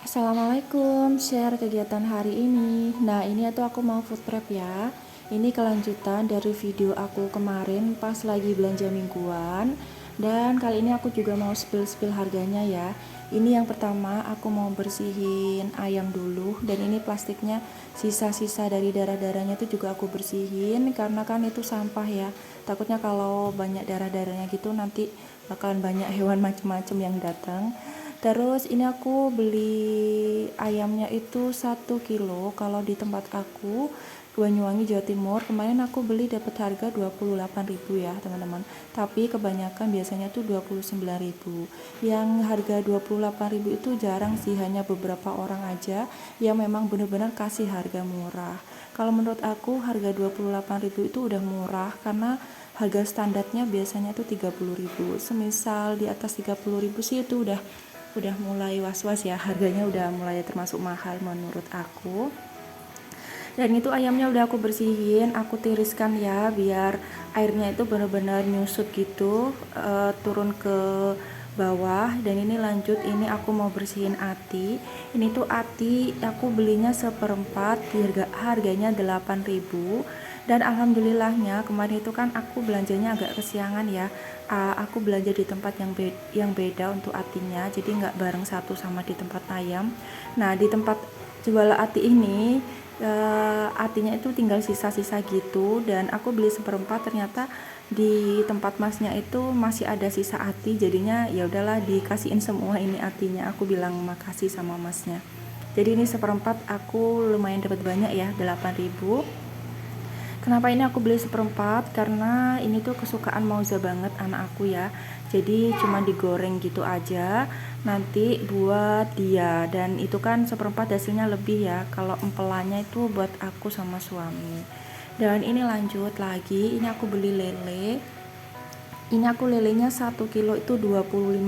Assalamualaikum, share kegiatan hari ini. Nah, ini tuh aku mau food prep ya. Ini kelanjutan dari video aku kemarin pas lagi belanja mingguan. Dan kali ini aku juga mau spill-spill harganya ya. Ini yang pertama aku mau bersihin ayam dulu. Dan ini plastiknya sisa-sisa dari darah-darahnya itu juga aku bersihin. Karena kan itu sampah ya. Takutnya kalau banyak darah-darahnya gitu nanti bakalan banyak hewan macem-macem yang datang. Terus ini aku beli ayamnya itu 1 kilo. Kalau di tempat aku Banyuwangi Jawa Timur kemarin aku beli dapat harga 28.000 ya teman-teman, tapi kebanyakan biasanya tuh 29.000. Yang harga 28.000 itu jarang sih, hanya beberapa orang aja yang memang benar-benar kasih harga murah. Kalau menurut aku harga 28.000 itu udah murah, karena harga standarnya biasanya tuh 30.000. Semisal di atas 30.000 sih itu udah mulai was-was ya, harganya udah mulai termasuk mahal menurut aku. Dan itu ayamnya udah aku bersihin, aku tiriskan ya biar airnya itu benar-benar nyusut gitu, turun ke bawah. Dan ini lanjut, ini aku mau bersihin ati. Ini tuh ati aku belinya seperempat, harganya 8.000. Dan alhamdulillahnya kemarin itu kan aku belanjanya agak kesiangan ya. Aku belanja di tempat yang beda untuk atinya, jadi nggak bareng satu sama di tempat ayam. Nah, di tempat jual ati ini artinya itu tinggal sisa-sisa gitu, dan aku beli seperempat, ternyata di tempat masnya itu masih ada sisa ati, jadinya ya udahlah dikasihin semua ini atinya. Aku bilang makasih sama masnya. Jadi ini seperempat aku lumayan dapat banyak ya, 8.000. Kenapa ini aku beli seperempat? Karena ini tuh kesukaan Mauza banget anak aku ya. Jadi cuma digoreng gitu aja nanti buat dia. Dan itu kan seperempat hasilnya lebih ya. Kalau empelannya itu buat aku sama suami. Dan ini lanjut lagi, ini aku beli lele. Ini aku lelenya 1 kilo itu 25.000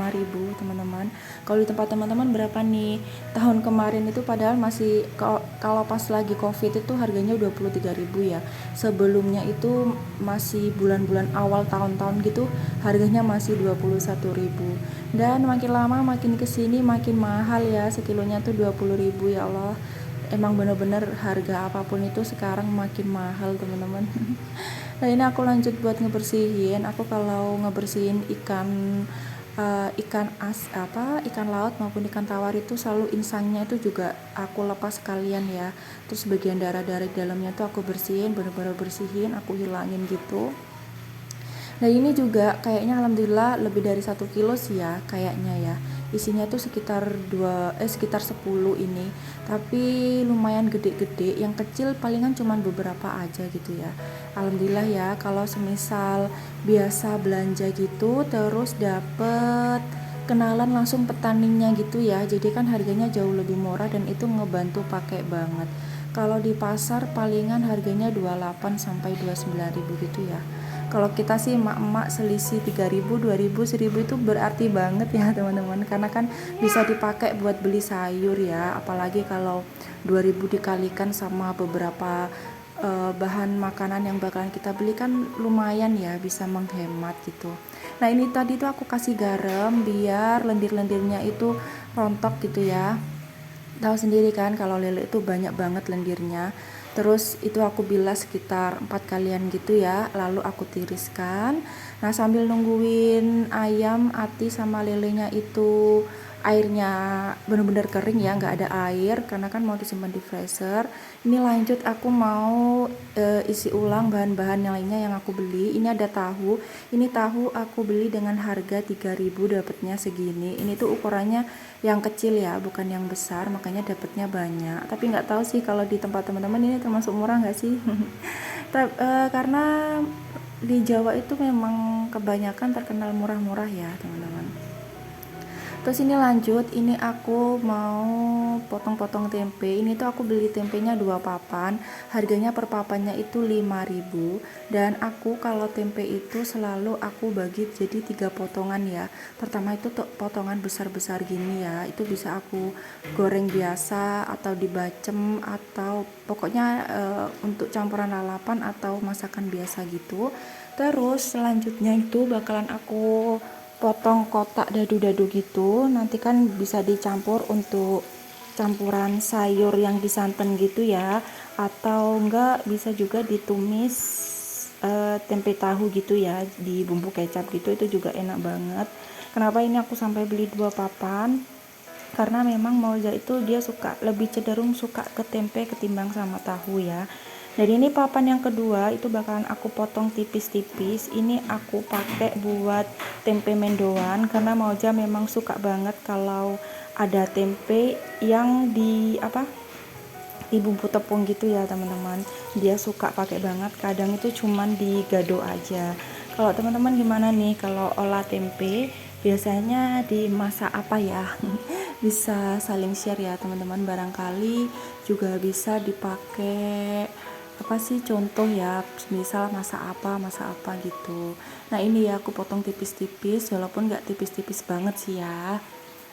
teman-teman. Kalau di tempat teman-teman berapa nih? Tahun kemarin itu padahal masih, kalau pas lagi covid itu harganya 23.000 ya. Sebelumnya itu masih bulan-bulan awal tahun-tahun gitu harganya masih 21.000. Dan makin lama makin kesini makin mahal ya, sekilonya tuh 20.000. Ya Allah, emang bener-bener harga apapun itu sekarang makin mahal teman-teman. Nah, ini aku lanjut buat ngebersihin. Aku kalau ngebersihin ikan laut maupun ikan tawar itu selalu insangnya itu juga aku lepas sekalian ya. Terus bagian darah-darah di dalamnya tuh aku bersihin, bener-bener bersihin, aku hilangin gitu. Nah, ini juga kayaknya alhamdulillah lebih dari 1 kilo sih ya kayaknya ya. Isinya tuh sekitar 10 ini. Tapi lumayan gede-gede, yang kecil palingan cuman beberapa aja gitu ya. Alhamdulillah ya, kalau semisal biasa belanja gitu terus dapet kenalan langsung petaninya gitu ya. Jadi kan harganya jauh lebih murah dan itu ngebantu pakai banget. Kalau di pasar palingan harganya 28 sampai 29.000 gitu ya. Kalau kita sih emak-emak selisih 3.000, 2.000, 1.000 itu berarti banget ya teman-teman, karena kan bisa dipakai buat beli sayur ya. Apalagi kalau 2.000 dikalikan sama beberapa bahan makanan yang bakalan kita beli kan lumayan ya, bisa menghemat gitu. Nah, ini tadi tuh aku kasih garam biar lendir-lendirnya itu rontok gitu ya. Tahu sendiri kan kalau lele itu banyak banget lendirnya. Terus itu aku bilas sekitar 4 kalian gitu ya, lalu aku tiriskan. Nah, sambil nungguin ayam, ati sama lelenya itu airnya benar-benar kering ya, nggak ada air karena kan mau disimpan di freezer. Ini lanjut aku mau isi ulang bahan-bahan yang lainnya yang aku beli. Ini ada tahu. Ini tahu aku beli dengan harga 3.000, dapatnya segini. Ini tuh ukurannya yang kecil ya, bukan yang besar, makanya dapatnya banyak. Tapi nggak tahu sih kalau di tempat teman-teman ini termasuk murah nggak sih? Karena di Jawa itu memang kebanyakan terkenal murah-murah ya teman-teman. Terus ini lanjut, ini aku mau potong-potong tempe. Ini tuh aku beli tempenya 2 papan, harganya per papannya itu 5.000. Dan aku kalau tempe itu selalu aku bagi jadi 3 potongan ya. Pertama itu tuh potongan besar-besar gini ya, itu bisa aku goreng biasa atau dibacem atau pokoknya untuk campuran lalapan atau masakan biasa gitu. Terus selanjutnya itu bakalan aku potong kotak dadu-dadu gitu, nanti kan bisa dicampur untuk campuran sayur yang disanten gitu ya, atau enggak bisa juga ditumis tempe tahu gitu ya di bumbu kecap gitu, itu juga enak banget. Kenapa ini aku sampai beli 2 papan? Karena memang Mauza itu dia lebih cenderung suka ke tempe ketimbang sama tahu ya. Dan ini papan yang kedua itu bakalan aku potong tipis-tipis. Ini aku pakai buat tempe mendoan karena Mauza memang suka banget kalau ada tempe yang di bumbu tepung gitu ya teman-teman. Dia suka pakai banget, kadang itu cuman digado aja. Kalau teman-teman gimana nih kalau olah tempe, biasanya dimasak apa ya? Bisa saling share ya teman-teman, barangkali juga bisa dipakai apa sih contoh ya, misal masak apa gitu. Nah ini ya aku potong tipis-tipis, walaupun nggak tipis-tipis banget sih ya,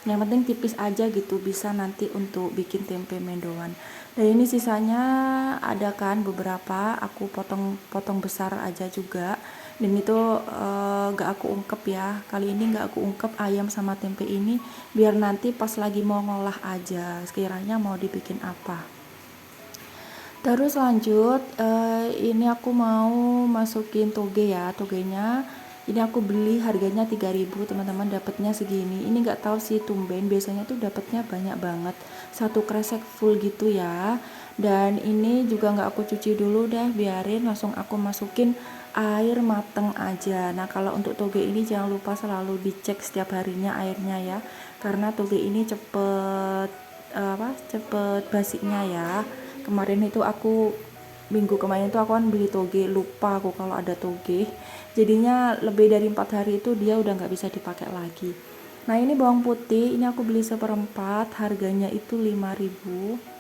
yang penting tipis aja gitu, bisa nanti untuk bikin tempe mendoan. Dan ini sisanya ada kan beberapa aku potong besar aja juga, dan itu gak aku ungkep ya, kali ini gak aku ungkep ayam sama tempe ini, biar nanti pas lagi mau ngolah aja sekiranya mau dibikin apa. Terus lanjut, ini aku mau masukin toge ya. Togenya ini aku beli harganya 3.000 teman-teman, dapatnya segini. Ini nggak tahu sih, tumben biasanya tuh dapatnya banyak banget, satu kresek full gitu ya. Dan ini juga nggak aku cuci dulu deh, biarin langsung aku masukin air mateng aja. Nah kalau untuk toge ini jangan lupa selalu dicek setiap harinya airnya ya, karena toge ini cepet basinya ya. Kemarin itu minggu kemarin itu aku kan beli toge, lupa aku kalau ada toge, jadinya lebih dari 4 hari itu dia udah nggak bisa dipakai lagi. Nah ini bawang putih, ini aku beli seperempat, harganya itu 5.000.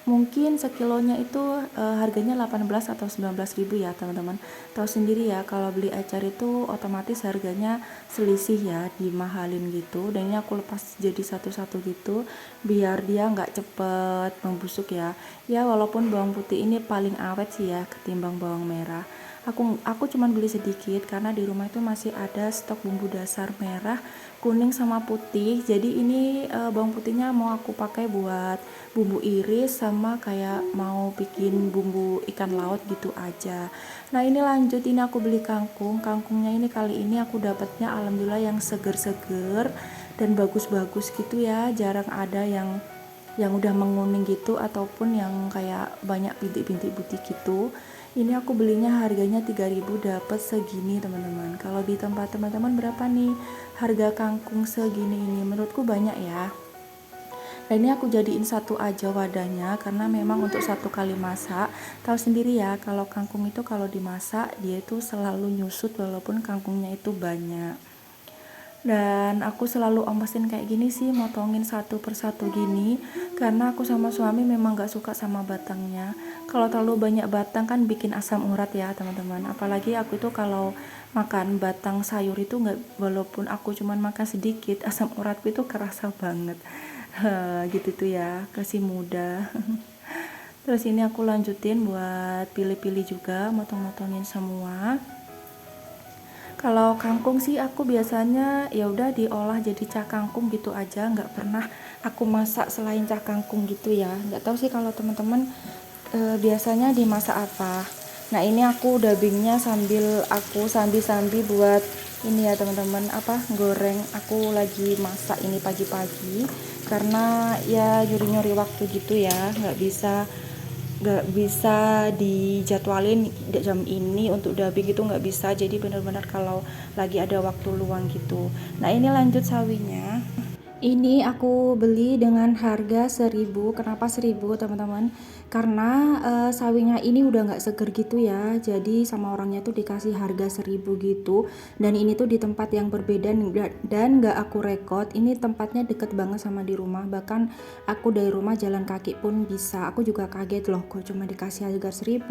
Mungkin sekilonya itu harganya 18 atau 19.000 ya teman-teman. Tahu sendiri ya kalau beli ecer itu otomatis harganya selisih ya, dimahalin gitu. Dan ini aku lepas jadi satu-satu gitu biar dia nggak cepet membusuk ya. Ya walaupun bawang putih ini paling awet sih ya ketimbang bawang merah. Aku cuman beli sedikit karena di rumah itu masih ada stok bumbu dasar merah, kuning sama putih. Jadi ini bawang putihnya mau aku pakai buat bumbu iris sama kayak mau bikin bumbu ikan laut gitu aja. Nah ini lanjut, ini aku beli kangkungnya ini kali ini aku dapatnya alhamdulillah yang seger-seger dan bagus-bagus gitu ya, jarang ada yang udah menguning gitu ataupun yang kayak banyak bintik-bintik putih gitu. Ini aku belinya harganya 3.000 dapat segini teman-teman. Kalau di tempat teman-teman berapa nih harga kangkung segini ini? Menurutku banyak ya. Dan ini aku jadiin satu aja wadahnya karena memang untuk satu kali masak, tahu sendiri ya kalau kangkung itu kalau dimasak dia itu selalu nyusut walaupun kangkungnya itu banyak. Dan aku selalu omesin kayak gini sih, motongin satu persatu gini karena aku sama suami memang gak suka sama batangnya. Kalau terlalu banyak batang kan bikin asam urat ya teman-teman, apalagi aku itu kalau makan batang sayur itu nggak, walaupun aku cuman makan sedikit, asam uratku itu kerasa banget. Gitu tuh ya, kasih muda. Terus ini aku lanjutin buat pilih-pilih juga, motong-motongin semua. Kalau kangkung sih aku biasanya ya udah diolah jadi cah kangkung gitu aja, nggak pernah aku masak selain cah kangkung gitu ya. Nggak tahu sih kalau teman-teman biasanya dimasak apa. Nah ini aku dubbingnya sambil buat ini ya teman-teman, goreng. Aku lagi masak ini pagi-pagi karena ya nyuri-nyuri waktu gitu ya, nggak bisa dijadwalin jam ini untuk dubbing gitu, nggak bisa. Jadi benar-benar kalau lagi ada waktu luang gitu. Nah ini lanjut sawinya. Ini aku beli dengan harga 1.000. Kenapa 1.000 teman-teman? Karena sawinya ini udah nggak seger gitu ya. Jadi sama orangnya tuh dikasih harga 1.000 gitu. Dan ini tuh di tempat yang berbeda dan nggak aku rekod. Ini tempatnya deket banget sama di rumah. Bahkan aku dari rumah jalan kaki pun bisa. Aku juga kaget loh, kok cuma dikasih harga 1.000.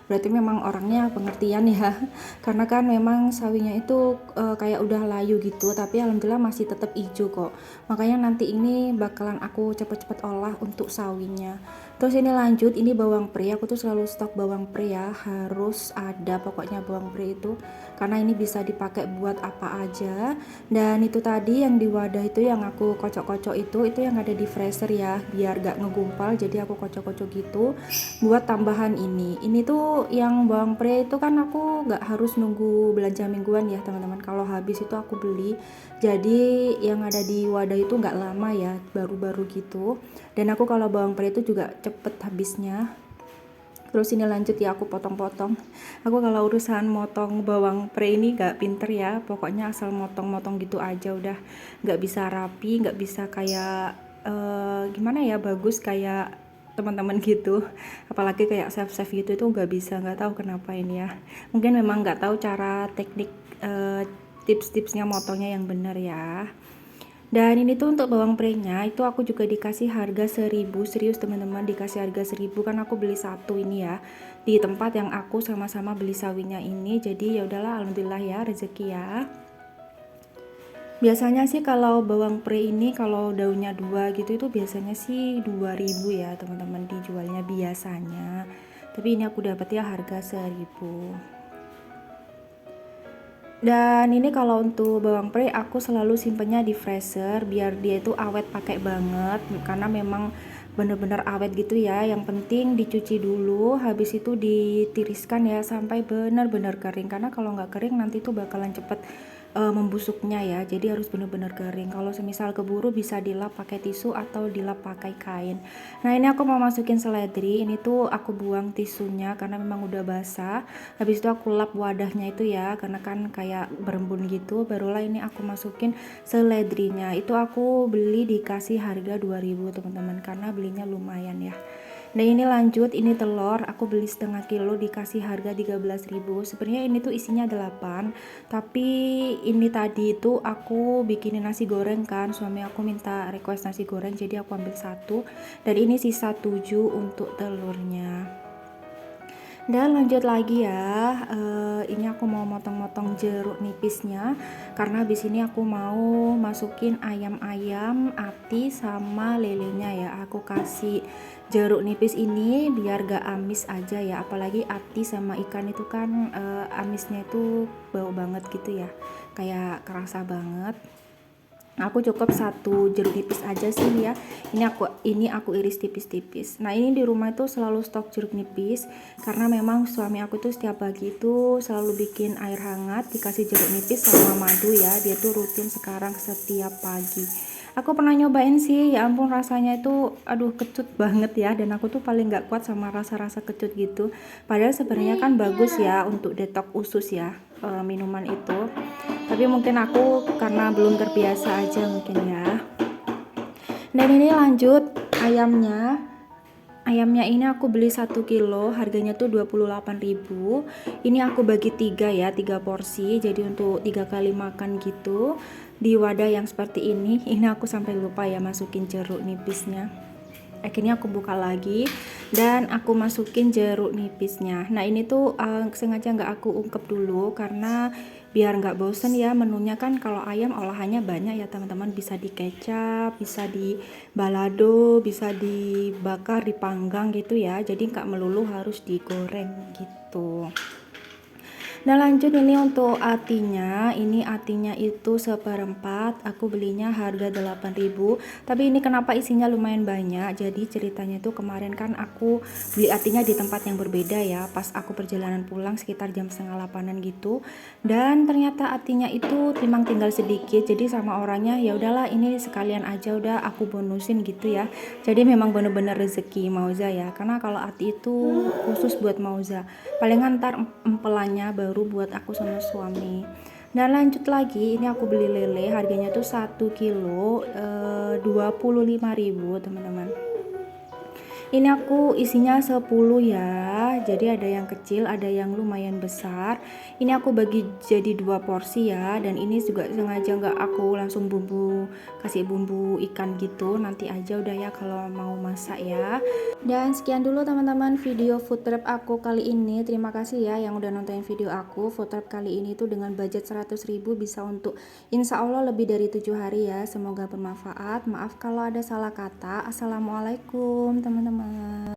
Berarti memang orangnya pengertian ya. Karena kan memang sawinya itu kayak udah layu gitu. Tapi alhamdulillah masih tetap hijau kok. Makanya nanti ini bakalan aku cepet-cepet olah untuk sawinya. Terus ini lanjut, ini bawang pre. Aku tuh selalu stok bawang pre ya, harus ada pokoknya bawang pre itu. karena ini bisa dipakai buat apa aja. Dan itu tadi yang di wadah itu yang aku kocok-kocok itu yang ada di freezer ya, biar gak ngegumpal, jadi aku kocok-kocok gitu buat tambahan ini tuh yang bawang pre itu kan aku gak harus nunggu belanja mingguan ya teman-teman, kalau habis itu aku beli, jadi yang ada di wadah itu gak lama ya, baru-baru gitu. Dan aku kalau bawang pre itu juga cepet habisnya. Terus ini lanjut ya, aku potong-potong. Aku kalau urusan motong bawang pre ini gak pinter ya, pokoknya asal motong-motong gitu aja udah, gak bisa rapi, gak bisa kayak gimana ya, bagus kayak teman-teman gitu, apalagi kayak chef-chef gitu, itu gak bisa, gak tahu kenapa ini ya, mungkin memang gak tahu cara teknik tips-tipsnya motongnya yang benar ya. Dan ini tuh untuk bawang pre-nya itu aku juga dikasih harga 1000, serius teman-teman, dikasih harga 1000 kan aku beli satu ini ya di tempat yang aku sama-sama beli sawinya ini. Jadi ya udahlah, alhamdulillah ya, rezeki ya. Biasanya sih kalau bawang pre ini kalau daunnya 2 gitu itu biasanya sih 2000 ya teman-teman dijualnya biasanya. Tapi ini aku dapat ya harga 1000. Dan ini kalau untuk bawang pre aku selalu simpennya di freezer biar dia itu awet pakai banget, karena memang bener-bener awet gitu ya. Yang penting dicuci dulu, habis itu ditiriskan ya sampai benar-benar kering, karena kalau nggak kering nanti tuh bakalan cepet membusuknya ya, jadi harus bener-bener kering. Kalau semisal keburu bisa dilap pakai tisu atau dilap pakai kain. Nah ini aku mau masukin seledri, ini tuh aku buang tisunya karena memang udah basah. Habis itu aku lap wadahnya itu ya, karena kan kayak berembun gitu. Barulah ini aku masukin seledrinya, itu aku beli dikasih harga 2000 teman-teman, karena belinya lumayan ya. Nah ini lanjut, ini telur aku beli setengah kilo dikasih harga 13.000. Sebenarnya ini tuh isinya 8, tapi ini tadi itu aku bikinin nasi goreng kan, suami aku minta request nasi goreng, jadi aku ambil satu, dan ini sisa 7 untuk telurnya. Dan lanjut lagi ya, ini aku mau motong-motong jeruk nipisnya, karena habis ini aku mau masukin ayam-ayam, ati sama lelenya ya. Aku kasih jeruk nipis ini biar gak amis aja ya, apalagi ati sama ikan itu kan amisnya itu bau banget gitu ya, kayak kerasa banget. Aku cukup satu jeruk nipis aja sih ya. Ini aku iris tipis-tipis. Nah ini di rumah itu selalu stok jeruk nipis, karena memang suami aku tuh setiap pagi itu selalu bikin air hangat dikasih jeruk nipis sama madu ya. Dia tuh rutin sekarang setiap pagi. Aku pernah nyobain sih, ya ampun rasanya itu aduh kecut banget ya, dan aku tuh paling gak kuat sama rasa-rasa kecut gitu. Padahal sebenarnya kan bagus ya untuk detox usus ya, minuman itu. Tapi mungkin aku karena belum terbiasa aja mungkin ya. Dan ini lanjut ayamnya. Ayamnya ini aku beli 1 kilo, harganya tuh 28.000. Ini aku bagi 3 ya, 3 porsi, jadi untuk 3 kali makan gitu. Di wadah yang seperti ini aku sampai lupa ya masukin jeruk nipisnya. Akhirnya aku buka lagi dan aku masukin jeruk nipisnya. Nah ini tuh sengaja nggak aku ungkep dulu karena biar nggak bosen ya, menunya kan kalau ayam olahannya banyak ya teman-teman, bisa dikecap, bisa di balado, bisa dibakar, dipanggang gitu ya, jadi nggak melulu harus digoreng gitu. Nah lanjut ini untuk atinya, ini atinya itu seperempat, aku belinya harga 8.000, tapi ini kenapa isinya lumayan banyak. Jadi ceritanya itu kemarin kan aku beli atinya di tempat yang berbeda ya, pas aku perjalanan pulang sekitar jam setengah 8-an gitu, dan ternyata atinya itu timang tinggal sedikit, jadi sama orangnya ya udahlah ini sekalian aja udah aku bonusin gitu ya. Jadi memang bener-bener rezeki Mauza ya, karena kalau ati itu khusus buat Mauza, palingan ntar empelannya baru buat aku sama suami. Dan lanjut lagi, ini aku beli lele, harganya tuh 1 kilo 25.000 teman-teman. Ini aku isinya 10 ya, jadi ada yang kecil, ada yang lumayan besar. Ini aku bagi jadi 2 porsi ya, dan ini juga sengaja nggak aku langsung kasih bumbu ikan gitu, nanti aja udah ya kalau mau masak ya. Dan sekian dulu teman-teman video food trip aku kali ini. Terima kasih ya yang udah nonton video aku. Food trip kali ini tuh dengan budget 100.000 bisa untuk insya Allah lebih dari 7 hari ya. Semoga bermanfaat. Maaf kalau ada salah kata. Assalamualaikum teman-teman.